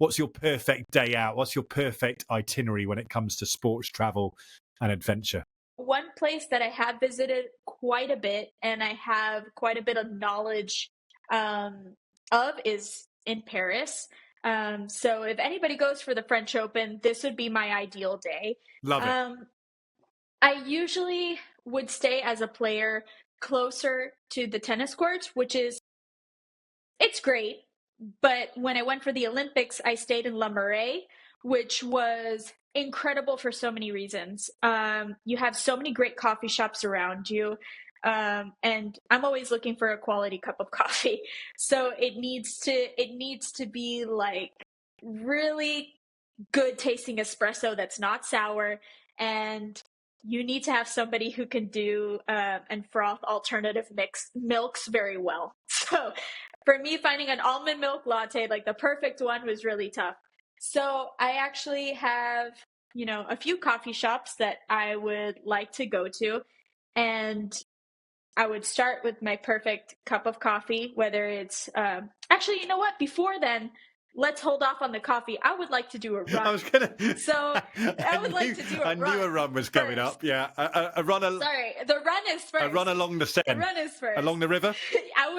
what's your perfect day out? What's your perfect itinerary when it comes to sports travel and adventure? One place that I have visited quite a bit and I have quite a bit of knowledge um, of is in Paris. So if anybody goes for the French Open, this would be my ideal day. Love it. Um, I usually would stay as a player closer to the tennis courts, which is it's great. But when I went for the Olympics, I stayed in Le Marais, which was incredible for so many reasons. You have so many great coffee shops around you. And I'm always looking for a quality cup of coffee. So it needs to be like really good tasting espresso that's not sour, and you need to have somebody who can do and froth alternative mix milks very well. So for me, finding an almond milk latte, like the perfect one, was really tough. So I actually have, a few coffee shops that I would like to go to, and I would start with my perfect cup of coffee, whether it's actually, you know what? Before then, let's hold off on the coffee. I would like to do a I run. was gonna. So I would like to do a I run knew a run was coming first. up. Yeah, a run. Sorry, the run is A run first. along the The Seine, run is first. along the river. I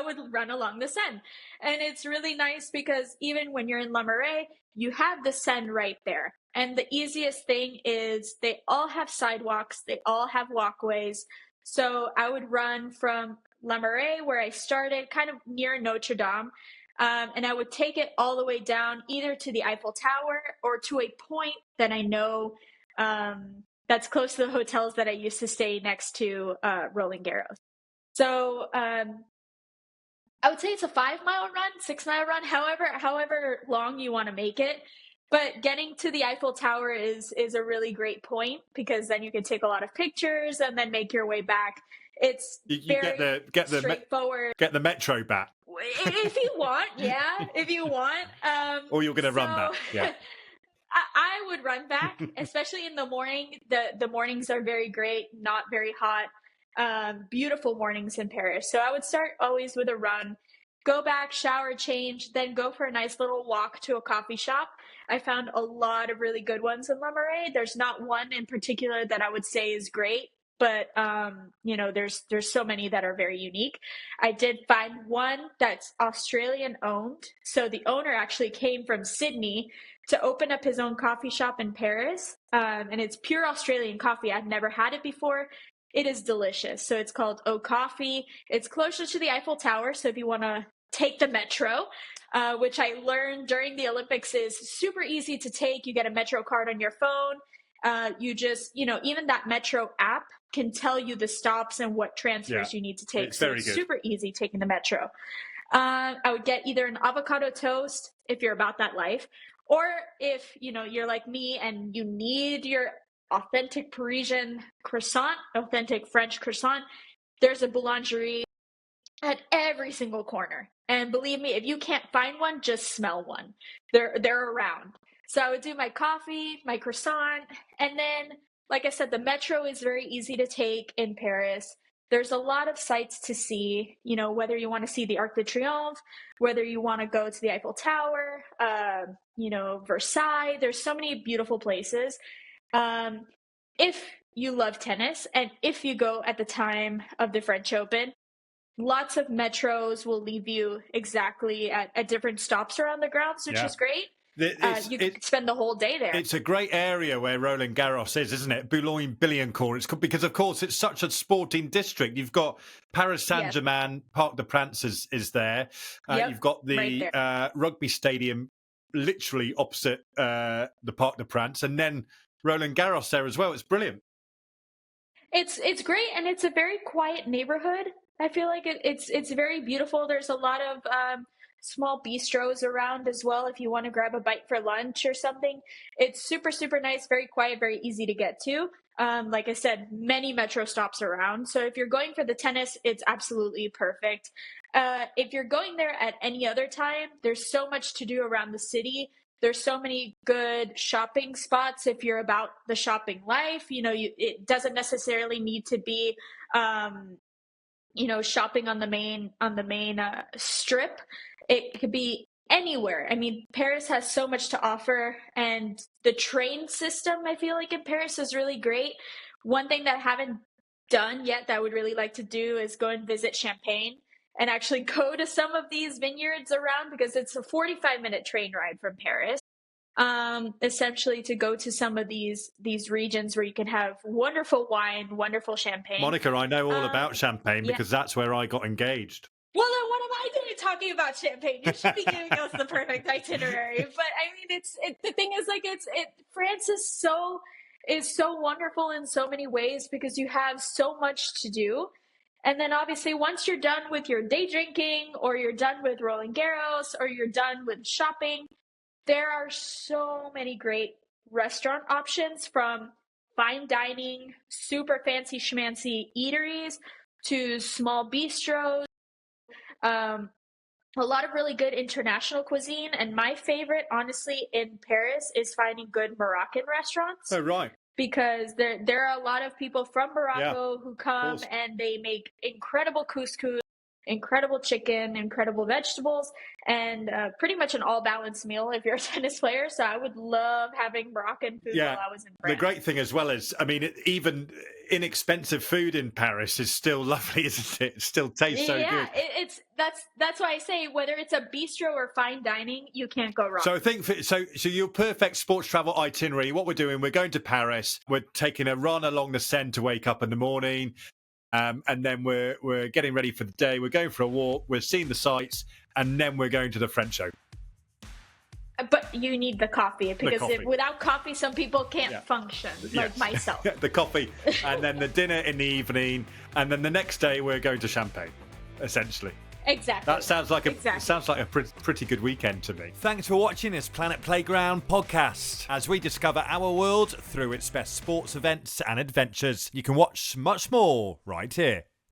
would run along the Seine. And it's really nice because even when you're in Le Marais, you have the Seine right there. And the easiest thing is they all have sidewalks, they all have walkways. So I would run from Le Marais, where I started, kind of near Notre Dame, and I would take it all the way down either to the Eiffel Tower or to a point that I know that's close to the hotels that I used to stay next to, Roland Garros. So I would say it's a 5 mile run, 6 mile run, however long you want to make it. But getting to the Eiffel Tower is a really great point because then you can take a lot of pictures and then make your way back. It's You very straightforward. get the metro back, If you want, yeah, if you want. or you're going to run So back. Yeah. I would run back, especially in the morning. The mornings are very great, not very hot. Beautiful mornings in Paris. So I would start always with a run, go back, shower, change, then go for a nice little walk to a coffee shop. I found a lot of really good ones in Le Marais. There's not one in particular that I would say is great, but there's so many that are very unique. I did find one that's Australian owned. So the owner actually came from Sydney to open up his own coffee shop in Paris. And it's pure Australian coffee. I've never had it before. It is delicious. So it's called O Coffee. It's closer to the Eiffel Tower. So if you want to take the metro, which I learned during the Olympics is super easy to take. You get a metro card on your phone. You just, even that metro app can tell you the stops and what transfers you need to take. It's so very it's good. super easy taking the metro. I would get either an avocado toast if you're about that life, or if you're like me and you need your authentic Parisian croissant, authentic French croissant, there's a boulangerie at every single corner. And believe me, if you can't find one, just smell one. They're around. So I would do my coffee, my croissant, and then, like I said, the metro is very easy to take in Paris. There's a lot of sights to see, whether you want to see the Arc de Triomphe, whether you want to go to the Eiffel Tower, Versailles. There's so many beautiful places. If you love tennis and if you go at the time of the French Open, lots of metros will leave you exactly at different stops around the grounds, which is great. You could spend the whole day there. It's a great area where Roland Garros is, isn't it? Boulogne-Billancourt. It's because, of course, it's such a sporting district. You've got Paris Saint-Germain, Parc des Princes is there. You've got the rugby stadium literally opposite the Parc des Princes, and then Roland Garros there as well. It's brilliant. It's great, and it's a very quiet neighborhood. I feel like it's very beautiful. There's a lot of small bistros around as well if you want to grab a bite for lunch or something. It's super, super nice, very quiet, very easy to get to. Like I said, many metro stops around. So if you're going for the tennis, it's absolutely perfect. If you're going there at any other time, there's so much to do around the city. There's so many good shopping spots if you're about the shopping life. It doesn't necessarily need to be shopping on the main strip. It could be anywhere. I mean, Paris has so much to offer, and the train system, I feel like in Paris is really great. One thing that I haven't done yet that I would really like to do is go and visit Champagne and actually go to some of these vineyards around, because it's a 45-minute train ride from Paris. Essentially to go to some of these regions where you can have wonderful wine, wonderful champagne. Monica, I know all about Champagne because that's where I got engaged. Well, then what am I doing talking about Champagne? You should be giving us the perfect itinerary. But I mean, the thing is, like, France is so wonderful in so many ways because you have so much to do. And then obviously once you're done with your day drinking, or you're done with Roland Garros, or you're done with shopping, there are so many great restaurant options, from fine dining, super fancy schmancy eateries, to small bistros. A lot of really good international cuisine. And my favorite, honestly, in Paris is finding good Moroccan restaurants. Oh, right. Because there are a lot of people from Morocco who come, and they make incredible couscous, incredible chicken, incredible vegetables, and pretty much an all-balanced meal if you're a tennis player. So I would love having Moroccan food while I was in France. The great thing as well is, I mean, even inexpensive food in Paris is still lovely, isn't it? It still tastes so good. Yeah, that's why I say, whether it's a bistro or fine dining, you can't go wrong. So I think so your perfect sports travel itinerary, what we're doing, we're going to Paris, we're taking a run along the Seine to wake up in the morning. And then we're getting ready for the day. We're going for a walk. We're seeing the sights, and then we're going to the French Open. But you need the coffee, because without coffee, some people can't function, like myself. The coffee, and then the dinner in the evening, and then the next day we're going to Champagne, essentially. Exactly. That sounds like a pretty good weekend to me. Thanks for watching this Planet Playground podcast. As we discover our world through its best sports events and adventures, you can watch much more right here.